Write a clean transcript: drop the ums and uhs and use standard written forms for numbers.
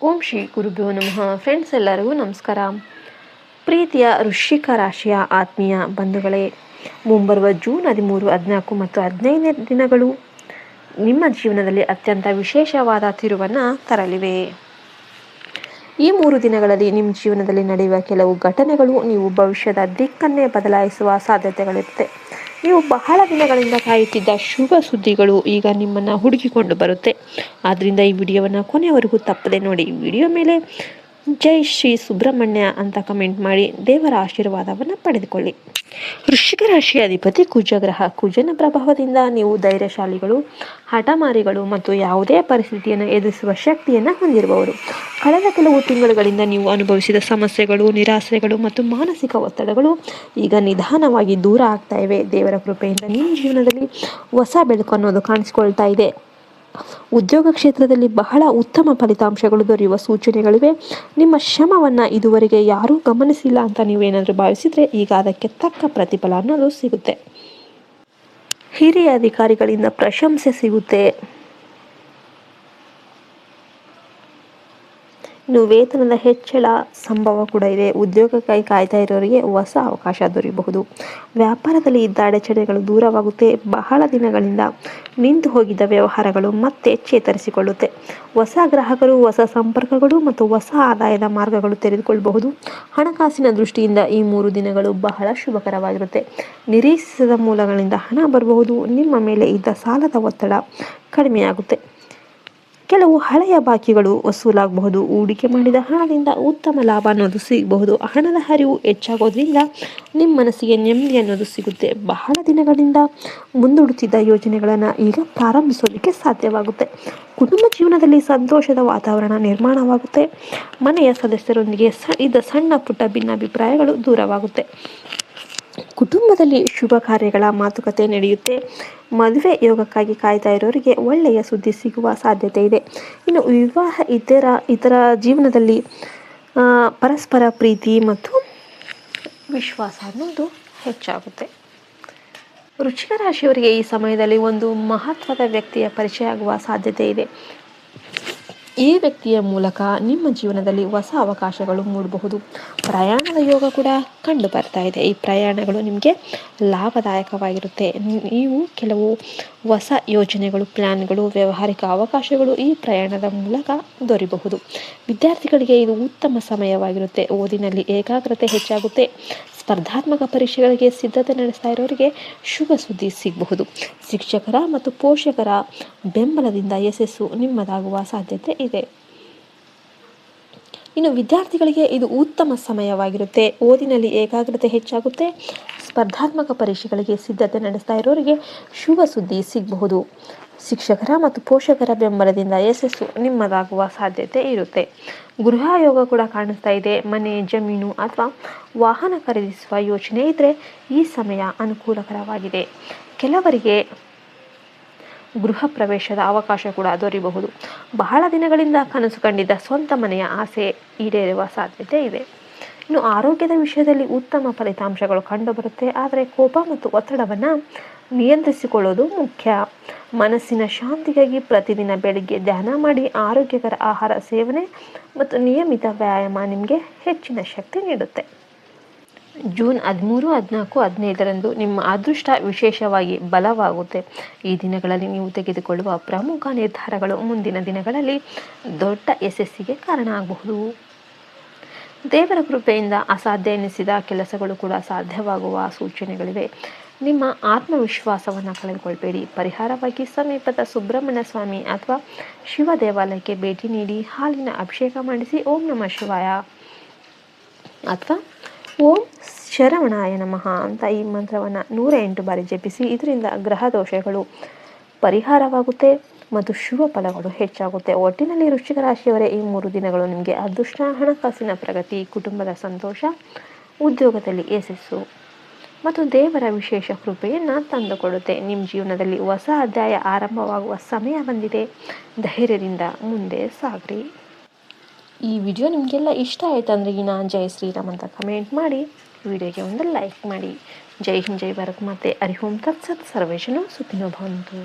ಓಂ ಶ್ರೀ ಗುರುಭ್ಯೋ ನಮಃ. ಫ್ರೆಂಡ್ಸ್, ಎಲ್ಲರಿಗೂ ನಮಸ್ಕಾರ. ಪ್ರೀತಿಯ ವೃಶ್ಚಿಕ ರಾಶಿಯ ಆತ್ಮೀಯ ಬಂಧುಗಳೇ, ಮುಂಬರುವ ಜೂನ್ 13, 14 ಮತ್ತು 15ನೇ ದಿನಗಳು ನಿಮ್ಮ ಜೀವನದಲ್ಲಿ ಅತ್ಯಂತ ವಿಶೇಷವಾದ ತಿರುವನ್ನು ತರಲಿವೆ. ಈ 3 ದಿನಗಳಲ್ಲಿ ನಿಮ್ಮ ಜೀವನದಲ್ಲಿ ನಡೆಯುವ ಕೆಲವು ಘಟನೆಗಳು ನೀವು ಭವಿಷ್ಯದ ದಿಕ್ಕನ್ನೇ ಬದಲಾಯಿಸುವ ಸಾಧ್ಯತೆಗಳಿರುತ್ತೆ. ನೀವು ಬಹಳ ದಿನಗಳಿಂದ ಕಾಯುತ್ತಿದ್ದ ಶುಭ ಸುದ್ದಿಗಳು ಈಗ ನಿಮ್ಮನ್ನು ಹುಡುಕಿಕೊಂಡು ಬರುತ್ತೆ. ಆದ್ದರಿಂದ ಈ ವಿಡಿಯೋವನ್ನು ಕೊನೆಯವರೆಗೂ ತಪ್ಪದೆ ನೋಡಿ. ವಿಡಿಯೋ ಮೇಲೆ ಜೈ ಶ್ರೀ ಸುಬ್ರಹ್ಮಣ್ಯ ಅಂತ ಕಮೆಂಟ್ ಮಾಡಿ ದೇವರ ಆಶೀರ್ವಾದವನ್ನು ಪಡೆದುಕೊಳ್ಳಿ. ವೃಶ್ಚಿಕ ರಾಶಿಯ ಅಧಿಪತಿ ಕುಜಗ್ರಹ. ಕುಜನ ಪ್ರಭಾವದಿಂದ ನೀವು ಧೈರ್ಯಶಾಲಿಗಳು, ಹಠಮಾರಿಗಳು ಮತ್ತು ಯಾವುದೇ ಪರಿಸ್ಥಿತಿಯನ್ನು ಎದುರಿಸುವ ಶಕ್ತಿಯನ್ನು ಹೊಂದಿರುವವರು. ಕಳೆದ ಕೆಲವು ತಿಂಗಳುಗಳಿಂದ ನೀವು ಅನುಭವಿಸಿದ ಸಮಸ್ಯೆಗಳು, ನಿರಾಸೆಗಳು ಮತ್ತು ಮಾನಸಿಕ ಒತ್ತಡಗಳು ಈಗ ನಿಧಾನವಾಗಿ ದೂರ ಆಗ್ತಾ ಇವೆ. ದೇವರ ಕೃಪೆಯಿಂದ ನಿಮ್ಮ ಜೀವನದಲ್ಲಿ ಹೊಸ ಬೆಳಕು ಅನ್ನೋದು ಕಾಣಿಸಿಕೊಳ್ತಾ ಇದೆ. ಉದ್ಯೋಗ ಕ್ಷೇತ್ರದಲ್ಲಿ ಬಹಳ ಉತ್ತಮ ಫಲಿತಾಂಶಗಳು ದೊರೆಯುವ ಸೂಚನೆಗಳಿವೆ. ನಿಮ್ಮ ಶ್ರಮವನ್ನು ಇದುವರೆಗೆ ಯಾರೂ ಗಮನಿಸಿಲ್ಲ ಅಂತ ನೀವೇನಾದರೂ ಭಾವಿಸಿದರೆ ಈಗ ಅದಕ್ಕೆ ತಕ್ಕ ಪ್ರತಿಫಲ ಅನ್ನೋದು ಸಿಗುತ್ತೆ. ಹಿರಿಯ ಅಧಿಕಾರಿಗಳಿಂದ ಪ್ರಶಂಸೆ ಸಿಗುತ್ತೆ. ಇನ್ನು ವೇತನದ ಹೆಚ್ಚಳ ಸಂಭವ ಕೂಡ ಇದೆ. ಉದ್ಯೋಗಕ್ಕಾಗಿ ಕಾಯ್ತಾ ಇರೋರಿಗೆ ಹೊಸ ಅವಕಾಶ ದೊರೆಯಬಹುದು. ವ್ಯಾಪಾರದಲ್ಲಿ ಇದ್ದ ಅಡೆತಡೆಗಳು ದೂರವಾಗುತ್ತೆ. ಬಹಳ ದಿನಗಳಿಂದ ನಿಂತು ಹೋಗಿದ್ದ ವ್ಯವಹಾರಗಳು ಮತ್ತೆ ಚೇತರಿಸಿಕೊಳ್ಳುತ್ತೆ. ಹೊಸ ಗ್ರಾಹಕರು, ಹೊಸ ಸಂಪರ್ಕಗಳು ಮತ್ತು ಹೊಸ ಆದಾಯದ ಮಾರ್ಗಗಳು ತೆರೆದುಕೊಳ್ಳಬಹುದು. ಹಣಕಾಸಿನ ದೃಷ್ಟಿಯಿಂದ ಈ 3 ದಿನಗಳು ಬಹಳ ಶುಭಕರವಾಗಿರುತ್ತೆ. ನಿರೀಕ್ಷಿಸದ ಮೂಲಗಳಿಂದ ಹಣ ಬರಬಹುದು. ನಿಮ್ಮ ಮೇಲೆ ಇದ್ದ ಸಾಲದ ಒತ್ತಡ ಕಡಿಮೆಯಾಗುತ್ತೆ. ಕೆಲವು ಹಳೆಯ ಬಾಕಿಗಳು ವಸೂಲಾಗಬಹುದು. ಹೂಡಿಕೆ ಮಾಡಿದ ಹಣದಿಂದ ಉತ್ತಮ ಲಾಭ ಅನ್ನೋದು ಸಿಗಬಹುದು. ಹಣದ ಹರಿವು ಹೆಚ್ಚಾಗೋದ್ರಿಂದ ನಿಮ್ಮ ಮನಸ್ಸಿಗೆ ನೆಮ್ಮದಿ ಅನ್ನೋದು ಸಿಗುತ್ತೆ. ಬಹಳ ದಿನಗಳಿಂದ ಮುಂದೂಡುತ್ತಿದ್ದ ಯೋಜನೆಗಳನ್ನು ಈಗ ಪ್ರಾರಂಭಿಸೋದಕ್ಕೆ ಸಾಧ್ಯವಾಗುತ್ತೆ. ಕುಟುಂಬ ಜೀವನದಲ್ಲಿ ಸಂತೋಷದ ವಾತಾವರಣ ನಿರ್ಮಾಣವಾಗುತ್ತೆ. ಮನೆಯ ಸದಸ್ಯರೊಂದಿಗೆ ಇದ್ದ ಸಣ್ಣ ಪುಟ್ಟ ಭಿನ್ನಾಭಿಪ್ರಾಯಗಳು ದೂರವಾಗುತ್ತೆ. ಕುಟುಂಬದಲ್ಲಿ ಶುಭ ಕಾರ್ಯಗಳ ಮಾತುಕತೆ ನಡೆಯುತ್ತೆ. ಮದುವೆ ಯೋಗಕ್ಕಾಗಿ ಕಾಯ್ತಾ ಇರೋರಿಗೆ ಒಳ್ಳೆಯ ಸುದ್ದಿ ಸಿಗುವ ಸಾಧ್ಯತೆ ಇದೆ. ಇನ್ನು ವಿವಾಹ ಇತರ ಜೀವನದಲ್ಲಿ ಪರಸ್ಪರ ಪ್ರೀತಿ ಮತ್ತು ವಿಶ್ವಾಸ ಅನ್ನೋದು ಹೆಚ್ಚಾಗುತ್ತೆ. ವೃಶ್ಚಿಕ ರಾಶಿಯವರಿಗೆ ಈ ಸಮಯದಲ್ಲಿ ಒಂದು ಮಹತ್ವದ ವ್ಯಕ್ತಿಯ ಪರಿಚಯ ಆಗುವ ಸಾಧ್ಯತೆ ಇದೆ. ಈ ವ್ಯಕ್ತಿಯ ಮೂಲಕ ನಿಮ್ಮ ಜೀವನದಲ್ಲಿ ಹೊಸ ಅವಕಾಶಗಳು ಮೂಡಬಹುದು. ಪ್ರಯಾಣದ ಯೋಗ ಕೂಡ ಕಂಡು ಬರ್ತಾ ಇದೆ. ಈ ಪ್ರಯಾಣಗಳು ನಿಮಗೆ ಲಾಭದಾಯಕವಾಗಿರುತ್ತೆ. ನೀವು ಕೆಲವು ಹೊಸ ಯೋಜನೆಗಳು, ಪ್ಲ್ಯಾನ್ಗಳು, ವ್ಯಾವಹಾರಿಕ ಅವಕಾಶಗಳು ಈ ಪ್ರಯಾಣದ ಮೂಲಕ ದೊರೆಯಬಹುದು. ವಿದ್ಯಾರ್ಥಿಗಳಿಗೆ ಇದು ಉತ್ತಮ ಸಮಯವಾಗಿರುತ್ತೆ. ಓದಿನಲ್ಲಿ ಏಕಾಗ್ರತೆ ಹೆಚ್ಚಾಗುತ್ತೆ. ಸ್ಪರ್ಧಾತ್ಮಕ ಪರೀಕ್ಷೆಗಳಿಗೆ ಸಿದ್ಧತೆ ನಡೆಸ್ತಾ ಇರೋರಿಗೆ ಶುಭ ಸುದ್ದಿ ಸಿಗಬಹುದು. ಶಿಕ್ಷಕರ ಮತ್ತು ಪೋಷಕರ ಬೆಂಬಲದಿಂದ ಯಶಸ್ಸು ನಿಮ್ಮದಾಗುವ ಸಾಧ್ಯತೆ ಇದೆ. ಇನ್ನು ವಿದ್ಯಾರ್ಥಿಗಳಿಗೆ ಇದು ಉತ್ತಮ ಸಮಯವಾಗಿರುತ್ತೆ. ಓದಿನಲ್ಲಿ ಏಕಾಗ್ರತೆ ಹೆಚ್ಚಾಗುತ್ತೆ. ಸ್ಪರ್ಧಾತ್ಮಕ ಪರೀಕ್ಷೆಗಳಿಗೆ ಸಿದ್ಧತೆ ನಡೆಸ್ತಾ ಇರೋರಿಗೆ ಶುಭ ಸುದ್ದಿ ಸಿಗಬಹುದು. ಶಿಕ್ಷಕರ ಮತ್ತು ಪೋಷಕರ ಬೆಂಬಲದಿಂದ ಯಶಸ್ಸು ನಿಮ್ಮದಾಗುವ ಸಾಧ್ಯತೆ ಇರುತ್ತೆ. ಗೃಹ ಯೋಗ ಕೂಡ ಕಾಣಿಸ್ತಾ ಇದೆ. ಮನೆ, ಜಮೀನು ಅಥವಾ ವಾಹನ ಖರೀದಿಸುವ ಯೋಚನೆ ಇದ್ದರೆ ಈ ಸಮಯ ಅನುಕೂಲಕರವಾಗಿದೆ. ಕೆಲವರಿಗೆ ಗೃಹ ಪ್ರವೇಶದ ಅವಕಾಶ ಕೂಡ ದೊರೆಯಬಹುದು. ಬಹಳ ದಿನಗಳಿಂದ ಕನಸು ಕಂಡಿದ್ದ ಸ್ವಂತ ಮನೆಯ ಆಸೆ ಈಡೇರುವ ಸಾಧ್ಯತೆ ಇದೆ. ಇನ್ನು ಆರೋಗ್ಯದ ವಿಷಯದಲ್ಲಿ ಉತ್ತಮ ಫಲಿತಾಂಶಗಳು ಕಂಡುಬರುತ್ತೆ. ಆದರೆ ಕೋಪ ಮತ್ತು ಒತ್ತಡವನ್ನು ನಿಯಂತ್ರಿಸಿಕೊಳ್ಳೋದು ಮುಖ್ಯ. ಮನಸ್ಸಿನ ಶಾಂತಿಗಾಗಿ ಪ್ರತಿದಿನ ಬೆಳಿಗ್ಗೆ ಧ್ಯಾನ ಮಾಡಿ, ಆರೋಗ್ಯಕರ ಆಹಾರ ಸೇವನೆ ಮತ್ತು ನಿಯಮಿತ ವ್ಯಾಯಾಮ ನಿಮಗೆ ಹೆಚ್ಚಿನ ಶಕ್ತಿ ನೀಡುತ್ತೆ. ಜೂನ್ 13, 14, 15ರಂದು ನಿಮ್ಮ ಅದೃಷ್ಟ ವಿಶೇಷವಾಗಿ ಬಲವಾಗುತ್ತೆ. ಈ ದಿನಗಳಲ್ಲಿ ನೀವು ತೆಗೆದುಕೊಳ್ಳುವ ಪ್ರಮುಖ ನಿರ್ಧಾರಗಳು ಮುಂದಿನ ದಿನಗಳಲ್ಲಿ ದೊಡ್ಡ ಯಶಸ್ಸಿಗೆ ಕಾರಣ ಆಗಬಹುದು. ದೇವರ ಕೃಪೆಯಿಂದ ಅಸಾಧ್ಯ ಎನಿಸಿದ ಕೆಲಸಗಳು ಕೂಡ ಸಾಧ್ಯವಾಗುವ ಸೂಚನೆಗಳಿವೆ. ನಿಮ್ಮ ಆತ್ಮವಿಶ್ವಾಸವನ್ನು ಕಳೆದುಕೊಳ್ಬೇಡಿ. ಪರಿಹಾರವಾಗಿ ಸಮೀಪದ ಸುಬ್ರಹ್ಮಣ್ಯ ಸ್ವಾಮಿ ಅಥವಾ ಶಿವ ದೇವಾಲಯಕ್ಕೆ ಭೇಟಿ ನೀಡಿ ಹಾಲಿನ ಅಭಿಷೇಕ ಮಾಡಿಸಿ ಓಂ ನಮಃ ಶಿವಾಯ ಅಥವಾ ಓಂ ಶರವಣಾಯ ನಮಃ ಅಂತ ಈ ಮಂತ್ರವನ್ನು 108 ಬಾರಿ ಜಪಿಸಿ. ಇದರಿಂದ ಗ್ರಹ ದೋಷಗಳು ಪರಿಹಾರವಾಗುತ್ತೆ ಮತ್ತು ಶುಭ ಫಲಗಳು ಹೆಚ್ಚಾಗುತ್ತೆ. ಒಟ್ಟಿನಲ್ಲಿ ವೃಶ್ಚಿಕ ರಾಶಿಯವರೇ, ಈ 3 ದಿನಗಳು ನಿಮಗೆ ಅದೃಷ್ಟ, ಹಣಕಾಸಿನ ಪ್ರಗತಿ, ಕುಟುಂಬದ ಸಂತೋಷ, ಉದ್ಯೋಗದಲ್ಲಿ ಯಶಸ್ಸು ಮತ್ತು ದೇವರ ವಿಶೇಷ ಕೃಪೆಯನ್ನು ತಂದುಕೊಡುತ್ತೆ. ನಿಮ್ಮ ಜೀವನದಲ್ಲಿ ಹೊಸ ಅಧ್ಯಾಯ ಆರಂಭವಾಗುವ ಸಮಯ ಬಂದಿದೆ. ಧೈರ್ಯದಿಂದ ಮುಂದೆ ಸಾಗ್ರಿ. ಈ ವಿಡಿಯೋ ನಿಮಗೆಲ್ಲ ಇಷ್ಟ ಆಯಿತು ಅಂದರೆ ಜೈ ಶ್ರೀರಾಮ್ ಅಂತ ಕಮೆಂಟ್ ಮಾಡಿ, ವಿಡಿಯೋಗೆ ಒಂದು ಲೈಕ್ ಮಾಡಿ. ಜೈ ಹಿಂದ್, ಜೈ ಭಾರತ್ ಮಾತೆ. ಹರಿ ಓಂ ತತ್ಸತ್. ಸರ್ವೇ ಜನ ಸುಖಿನೋ ಭವಂತು.